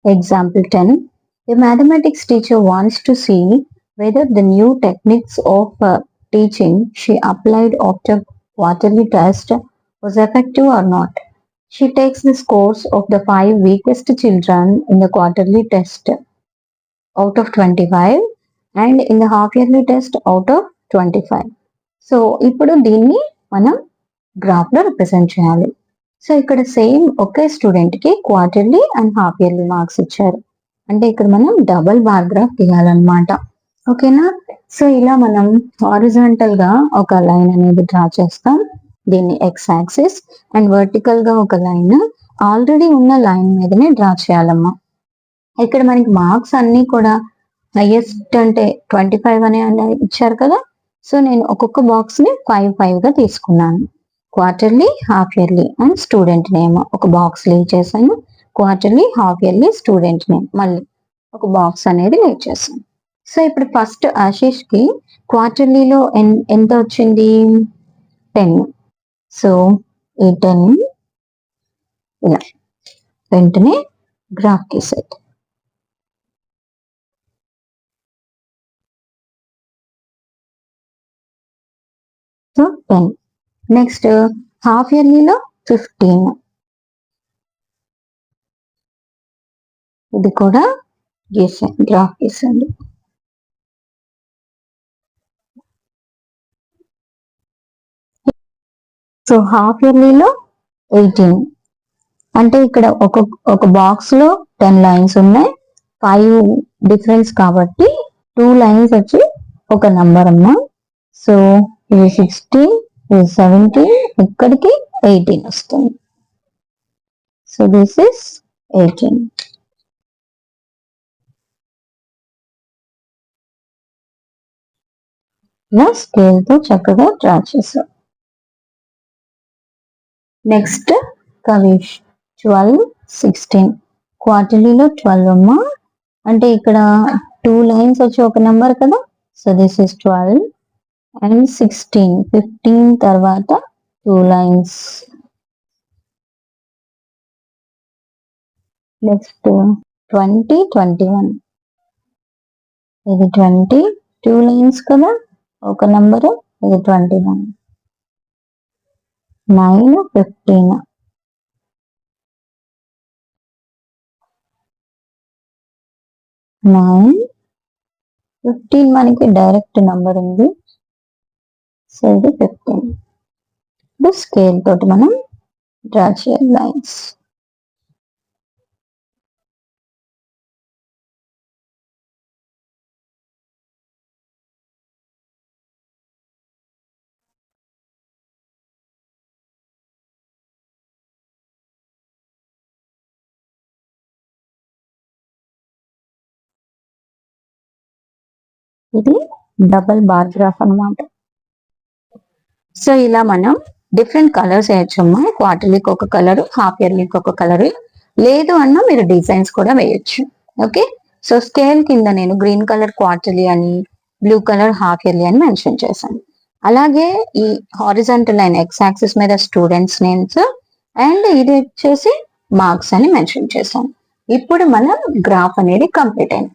Example 10. A mathematics teacher wants to see whether the new techniques of teaching she applied after quarterly test was effective or not. She takes the scores of the 5 weakest children in the quarterly test out of 25 and in the half yearly test out of 25. So ఇప్పుడు దీన్ని మనం graph లో represent చేయాలి. So ఇక్కడ same ఒకే student కి quarterly and half yearly marks ఇచ్చారు. అంటే ఇక్కడ మనం డబుల్ బార్ గ్రాఫ్ గీయాలన్నమాట. ఓకేనా? సో ఇలా మనం హారిజాంటల్ గా ఒక లైన్ అనేది డ్రా చేస్తాం. దీన్ని ఎక్స్ యాక్సిస్ అండ్ వర్టికల్ గా ఒక లైన్ ఆల్రెడీ ఉన్న లైన్ మీదనే డ్రా చేయాలమ్మా. ఇక్కడ మనకి మార్క్స్ అన్ని కూడా హైయెస్ట్ అంటే 25 అనే ఇచ్చారు కదా. సో నేను ఒక్కొక్క బాక్స్ ని 5 గా తీసుకున్నాను. Quarterly, half yearly and student name ఒక బాక్స్ లీవ్ చేశాను. Quarterly, half yearly, student name మళ్ళీ ఒక బాక్స్ అనేది లీవ్ చేశాను. సో ఇప్పుడు ఫస్ట్ ఆశీష్ కి క్వార్టర్లీలో ఎంత వచ్చింది? 10. సో ఈ 10 ఇలా వెంటనే గ్రాఫ్ గీసేది. సో 10. నెక్స్ట్ హాఫ్ ఇయర్లీలో 15. ఇది కూడా గీసాను, గ్రాఫ్ గీసాను. సో హాఫ్ ఇయర్లీలో 18. అంటే ఇక్కడ ఒక బాక్స్ లో 10 లైన్స్ ఉన్నాయి, 5 డిఫరెన్స్ కాబట్టి 2 లైన్స్ వచ్చి ఒక నంబర్ అమ్మా. సో ఇది 16, ఇది 17, ఇక్కడికి 18 వస్తుంది. So this is 18. ఇలా స్కేల్ తో చక్కగా డ్రా చేసాం. నెక్స్ట్ కవిష్ 12, 16. క్వార్టర్లీలో 12 అమ్మా. అంటే ఇక్కడ 2 లైన్స్ వచ్చి ఒక నెంబర్ కదా. So this is 12 and 16. 15 తర్వాత 2 లైన్స్. నెక్స్ట్ 20, 21. ఇది 20, 2 లైన్స్ కదా, ఒక నెంబరు. ఇది 21. 9, 15. 9, 15 మనకి డైరెక్ట్ నెంబర్ ఉంది. సో ఇది 15. ఇప్పుడు స్కేల్ తోటి మనం డ్రా చేయాలి లైన్స్. ఇది డబల్ బార్ గ్రాఫ్ అన్నమాట. సో ఇలా మనం డిఫరెంట్ కలర్స్ వేయచ్చమ్మా. క్వార్టర్లీకి ఒక కలర్, హాఫ్ ఇయర్లీకి ఒక కలర్, లేదు అన్నా మీరు డిజైన్స్ కూడా వేయచ్చు. ఓకే. సో స్కేల్ కింద నేను గ్రీన్ కలర్ క్వార్టర్లీ అని, బ్లూ కలర్ హాఫ్ ఇయర్లీ అని మెన్షన్ చేశాను. అలాగే ఈ హారిజాంటల్ లైన్ ఎక్స్ యాక్సిస్ మీద స్టూడెంట్స్ నేమ్స్ అండ్ ఇది వచ్చేసి మార్క్స్ అని మెన్షన్ చేశాను. ఇప్పుడు మన గ్రాఫ్ అనేది కంప్లీట్ అయింది.